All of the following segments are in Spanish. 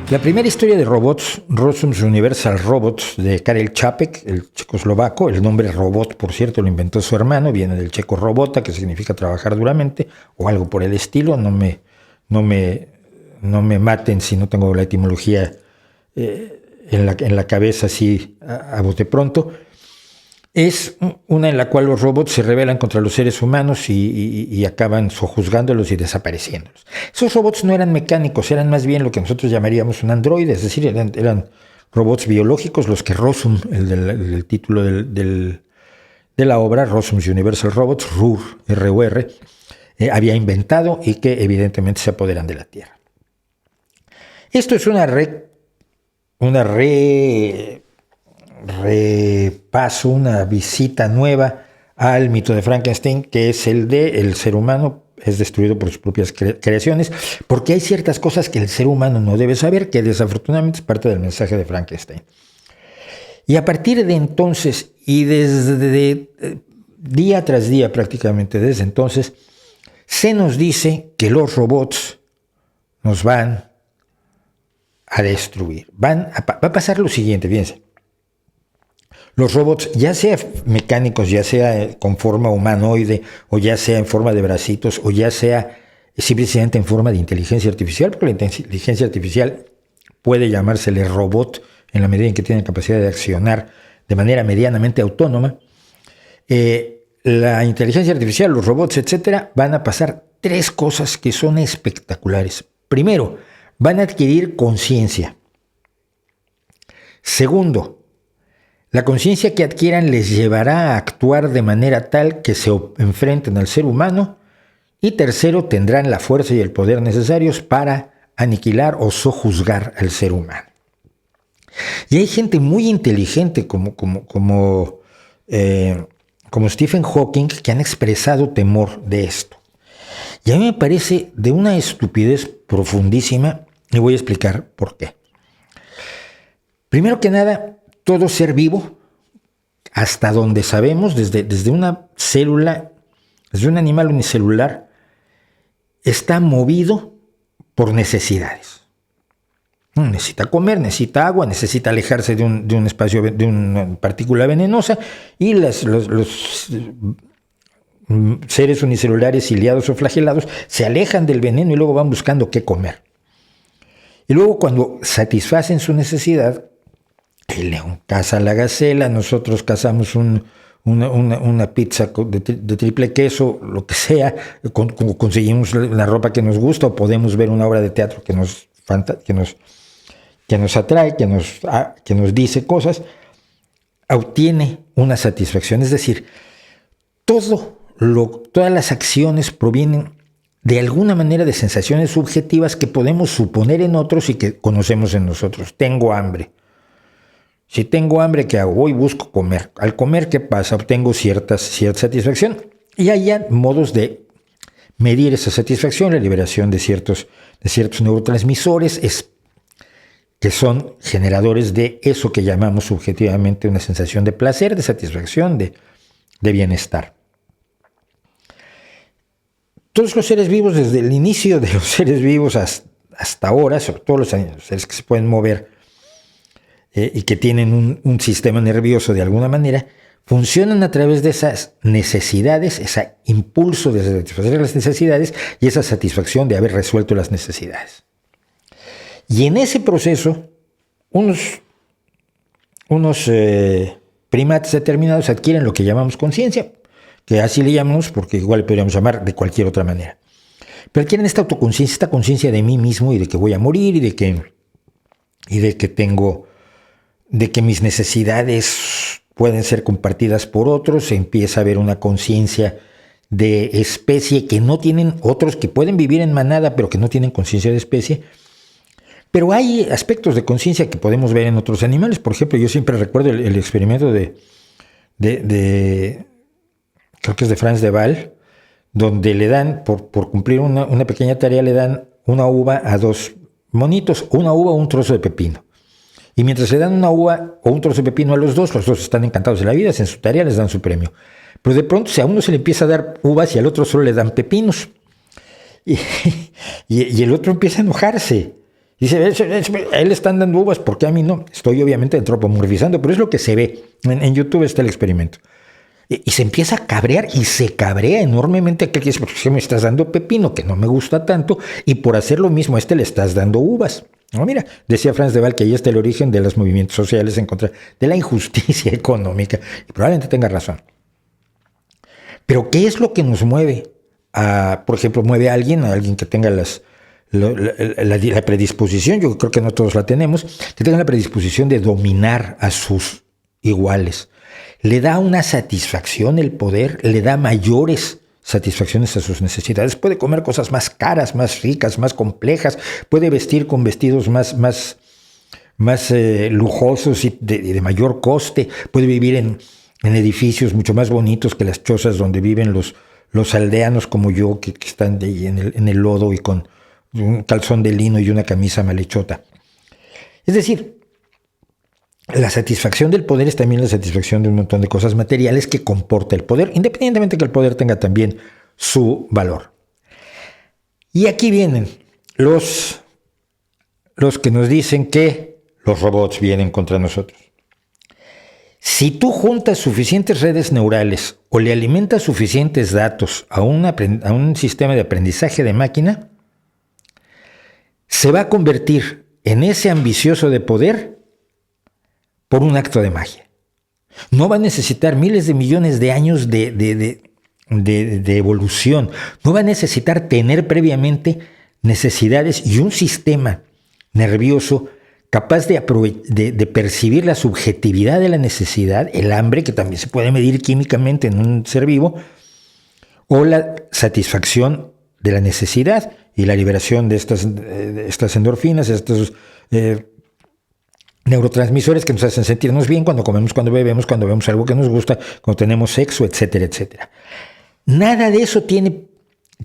La primera historia de robots, Rossum's Universal Robots, de Karel Čapek, el checoslovaco. El nombre robot, por cierto, lo inventó su hermano, viene del checo robota, que significa trabajar duramente, o algo por el estilo. No me maten si no tengo la etimología en la cabeza así a bote pronto. Es una en la cual los robots se rebelan contra los seres humanos y acaban sojuzgándolos y desapareciéndolos. Esos robots no eran mecánicos, eran más bien lo que nosotros llamaríamos un androide, es decir, eran robots biológicos, los que Rossum, el título de la obra, Rossum's Universal Robots, RUR, R-U-R, había inventado y que evidentemente se apoderan de la Tierra. Esto es repaso, una visita nueva al mito de Frankenstein, que es el de el ser humano es destruido por sus propias creaciones, porque hay ciertas cosas que el ser humano no debe saber, que desafortunadamente es parte del mensaje de Frankenstein. Y a partir de entonces, y desde día tras día prácticamente desde entonces, se nos dice que los robots nos van a destruir. Va a pasar lo siguiente, fíjense. Los robots, ya sea mecánicos, ya sea con forma humanoide, o ya sea en forma de bracitos, o ya sea simplemente en forma de inteligencia artificial, porque la inteligencia artificial puede llamársele robot en la medida en que tiene capacidad de accionar de manera medianamente autónoma. La inteligencia artificial, los robots, etcétera, van a pasar tres cosas que son espectaculares. Primero, van a adquirir conciencia. Segundo, la conciencia que adquieran les llevará a actuar de manera tal que se enfrenten al ser humano. Y tercero, tendrán la fuerza y el poder necesarios para aniquilar o sojuzgar al ser humano. Y hay gente muy inteligente como Stephen Hawking, que han expresado temor de esto. Y a mí me parece de una estupidez profundísima, y voy a explicar por qué. Primero que nada, todo ser vivo, hasta donde sabemos, desde una célula, desde un animal unicelular, está movido por necesidades. Necesita comer, necesita agua, necesita alejarse de un espacio, de una partícula venenosa, y los seres unicelulares ciliados o flagelados se alejan del veneno y luego van buscando qué comer. Y luego, cuando satisfacen su necesidad, el león caza a la gacela, nosotros cazamos una pizza de triple queso, lo que sea, conseguimos la ropa que nos gusta, o podemos ver una obra de teatro que nos atrae, que nos dice cosas, obtiene una satisfacción. Es decir, todas las acciones provienen de alguna manera de sensaciones subjetivas que podemos suponer en otros y que conocemos en nosotros. Tengo hambre. Si tengo hambre, ¿qué hago? Voy y busco comer. Al comer, ¿qué pasa? Obtengo cierta satisfacción. Y hay ya modos de medir esa satisfacción, la liberación de ciertos neurotransmisores que son generadores de eso que llamamos subjetivamente una sensación de placer, de satisfacción, de bienestar. Todos los seres vivos, desde el inicio de los seres vivos hasta ahora, sobre todo los seres que se pueden mover, y que tienen un sistema nervioso de alguna manera, funcionan a través de esas necesidades, ese impulso de satisfacer las necesidades y esa satisfacción de haber resuelto las necesidades. Y en ese proceso, unos primates determinados adquieren lo que llamamos conciencia, que así le llamamos porque igual le podríamos llamar de cualquier otra manera. Pero adquieren esta autoconciencia, esta conciencia de mí mismo y de que voy a morir y de que mis necesidades pueden ser compartidas por otros. Se empieza a ver una conciencia de especie que no tienen otros, que pueden vivir en manada pero que no tienen conciencia de especie. Pero hay aspectos de conciencia que podemos ver en otros animales. Por ejemplo, yo siempre recuerdo el experimento de creo que es de Franz de Waal, donde le dan, por cumplir una pequeña tarea, le dan una uva a dos monitos, una uva o un trozo de pepino. Y mientras le dan una uva o un trozo de pepino a los dos están encantados de la vida, hacen su tarea, les dan su premio. Pero de pronto, si a uno se le empieza a dar uvas y al otro solo le dan pepinos, y el otro empieza a enojarse. Dice, a él le están dando uvas, ¿por qué a mí no? Estoy obviamente antropomorfizando, pero es lo que se ve. En YouTube está el experimento. Y se empieza a cabrear y se cabrea enormemente aquel que dice, porque me estás dando pepino, que no me gusta tanto, y por hacer lo mismo a este le estás dando uvas. No, mira, decía Franz de Waal que ahí está el origen de los movimientos sociales en contra de la injusticia económica, y probablemente tenga razón. Pero ¿qué es lo que nos mueve? Por ejemplo, mueve a alguien que tenga la predisposición, yo creo que no todos la tenemos, que tenga la predisposición de dominar a sus iguales. Le da una satisfacción el poder, le da mayores satisfacciones a sus necesidades. Puede comer cosas más caras, más ricas, más complejas, puede vestir con vestidos más lujosos y de mayor coste, puede vivir en edificios mucho más bonitos que las chozas donde viven los aldeanos como yo, que están en el lodo y con un calzón de lino y una camisa malhechota. Es decir, la satisfacción del poder es también la satisfacción de un montón de cosas materiales que comporta el poder, independientemente de que el poder tenga también su valor. Y aquí vienen los que nos dicen que los robots vienen contra nosotros. Si tú juntas suficientes redes neurales o le alimentas suficientes datos a un sistema de aprendizaje de máquina, se va a convertir en ese ambicioso de poder por un acto de magia. No va a necesitar miles de millones de años de evolución. No va a necesitar tener previamente necesidades y un sistema nervioso capaz de percibir la subjetividad de la necesidad, el hambre, que también se puede medir químicamente en un ser vivo, o la satisfacción de la necesidad y la liberación de estas endorfinas, estos neurotransmisores que nos hacen sentirnos bien cuando comemos, cuando bebemos, cuando vemos algo que nos gusta, cuando tenemos sexo, etcétera, etcétera. Nada de eso tiene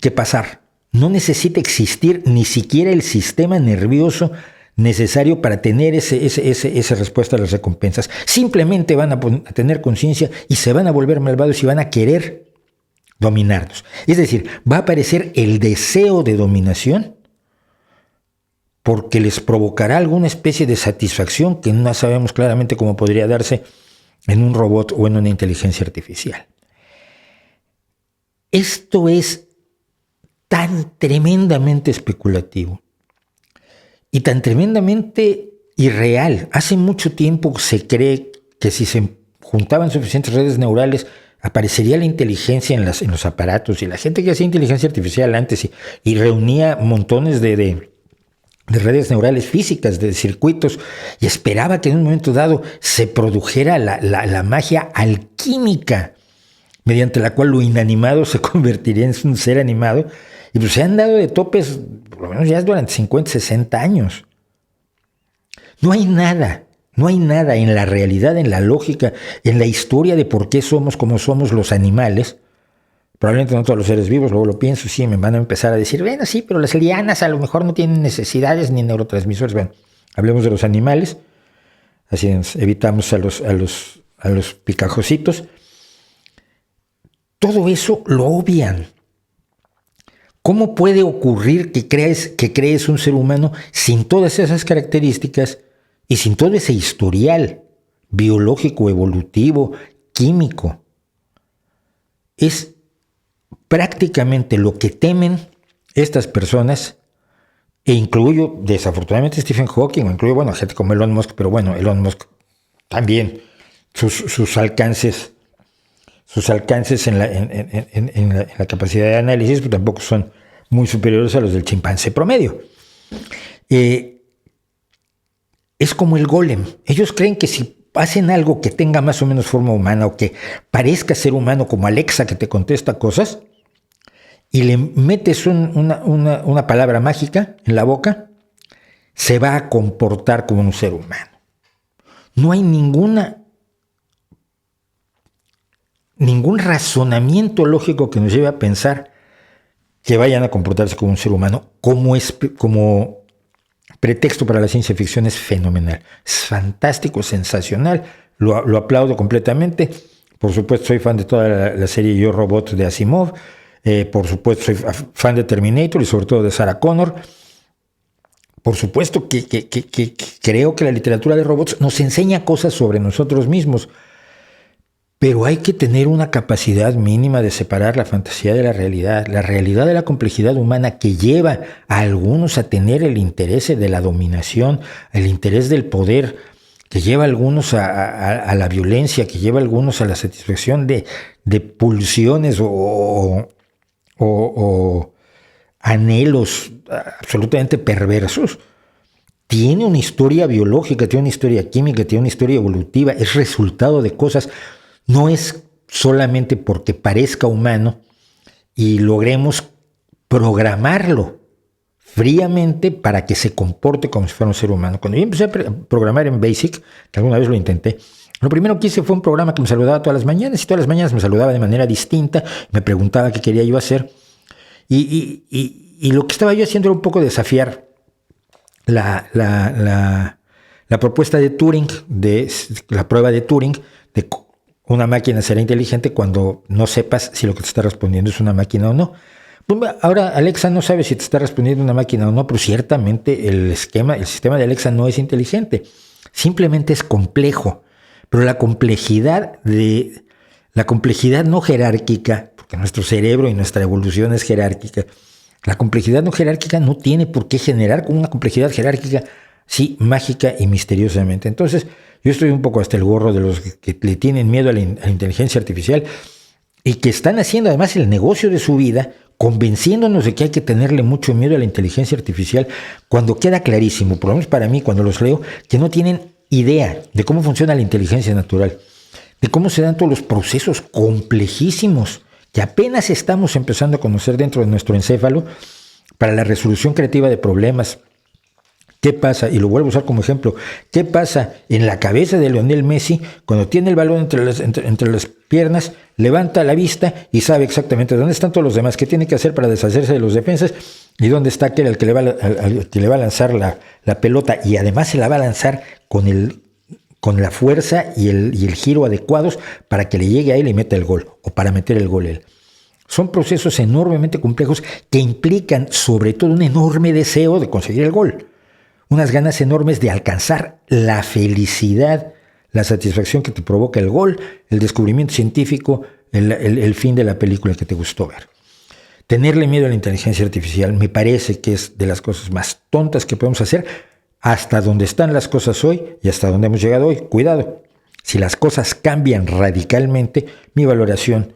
que pasar. No necesita existir ni siquiera el sistema nervioso necesario para tener esa respuesta a las recompensas. Simplemente van a tener conciencia y se van a volver malvados y van a querer dominarnos. Es decir, va a aparecer el deseo de dominación porque les provocará alguna especie de satisfacción que no sabemos claramente cómo podría darse en un robot o en una inteligencia artificial. Esto es tan tremendamente especulativo y tan tremendamente irreal. Hace mucho tiempo se cree que si se juntaban suficientes redes neurales aparecería la inteligencia en los aparatos, y la gente que hacía inteligencia artificial antes y reunía montones de redes neurales físicas, de circuitos, y esperaba que en un momento dado se produjera la magia alquímica, mediante la cual lo inanimado se convertiría en un ser animado. Y pues se han dado de topes, por lo menos ya durante 50, 60 años. No hay nada en la realidad, en la lógica, en la historia de por qué somos como somos los animales. Probablemente no todos los seres vivos, luego lo pienso, sí, me van a empezar a decir, bueno, sí, pero las lianas a lo mejor no tienen necesidades ni neurotransmisores. Bueno, hablemos de los animales, así evitamos a los picajositos. Todo eso lo obvian. ¿Cómo puede ocurrir que crees un ser humano sin todas esas características y sin todo ese historial biológico, evolutivo, químico? Es prácticamente lo que temen estas personas, e incluyo desafortunadamente Stephen Hawking, o incluyo, bueno, gente como Elon Musk, pero bueno, Elon Musk también, sus alcances en la capacidad de análisis, pues tampoco son muy superiores a los del chimpancé promedio. Es como el golem. Ellos creen que si hacen algo que tenga más o menos forma humana o que parezca ser humano, como Alexa que te contesta cosas, y le metes una palabra mágica en la boca, se va a comportar como un ser humano. No hay ningún razonamiento lógico que nos lleve a pensar que vayan a comportarse como un ser humano. Como pretexto para la ciencia ficción es fenomenal. Es fantástico, sensacional, lo aplaudo completamente. Por supuesto, soy fan de toda la serie Yo, Robot de Asimov. Por supuesto, soy fan de Terminator y sobre todo de Sarah Connor. por supuesto que creo que la literatura de robots nos enseña cosas sobre nosotros mismos, pero hay que tener una capacidad mínima de separar la fantasía de la realidad de la complejidad humana que lleva a algunos a tener el interés de la dominación, el interés del poder, que lleva a algunos a la violencia, que lleva a algunos a la satisfacción de pulsiones o anhelos absolutamente perversos. Tiene una historia biológica, tiene una historia química, tiene una historia evolutiva, es resultado de cosas. No es solamente porque parezca humano y logremos programarlo fríamente para que se comporte como si fuera un ser humano. Cuando yo empecé a programar en BASIC, que alguna vez lo intenté, lo primero que hice fue un programa que me saludaba todas las mañanas y todas las mañanas me saludaba de manera distinta, me preguntaba qué quería yo hacer y lo que estaba yo haciendo era un poco desafiar la propuesta de Turing, de la prueba de Turing, de una máquina será inteligente cuando no sepas si lo que te está respondiendo es una máquina o no. Ahora Alexa no sabe si te está respondiendo una máquina o no, pero ciertamente el sistema de Alexa no es inteligente, simplemente es complejo. Pero la complejidad no jerárquica, porque nuestro cerebro y nuestra evolución es jerárquica, la complejidad no jerárquica no tiene por qué generar con una complejidad jerárquica, sí, mágica y misteriosamente. Entonces, yo estoy un poco hasta el gorro de los que le tienen miedo a la inteligencia artificial y que están haciendo además el negocio de su vida, convenciéndonos de que hay que tenerle mucho miedo a la inteligencia artificial, cuando queda clarísimo, por lo menos para mí cuando los leo, que no tienen idea de cómo funciona la inteligencia natural, de cómo se dan todos los procesos complejísimos que apenas estamos empezando a conocer dentro de nuestro encéfalo para la resolución creativa de problemas. ¿Qué pasa? Y lo vuelvo a usar como ejemplo. ¿Qué pasa en la cabeza de Lionel Messi cuando tiene el balón entre las piernas, levanta la vista y sabe exactamente dónde están todos los demás, qué tiene que hacer para deshacerse de los defensas y dónde está aquel al que le va a lanzar la pelota y además se la va a lanzar con la fuerza y el giro adecuados para que le llegue a él y meta el gol o para meter el gol él? Son procesos enormemente complejos que implican sobre todo un enorme deseo de conseguir el gol. Unas ganas enormes de alcanzar la felicidad, la satisfacción que te provoca el gol, el descubrimiento científico, el fin de la película que te gustó ver. Tenerle miedo a la inteligencia artificial me parece que es de las cosas más tontas que podemos hacer hasta donde están las cosas hoy y hasta donde hemos llegado hoy. Cuidado, si las cosas cambian radicalmente, mi valoración,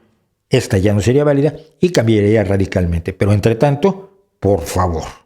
esta ya no sería válida y cambiaría radicalmente. Pero entre tanto, por favor.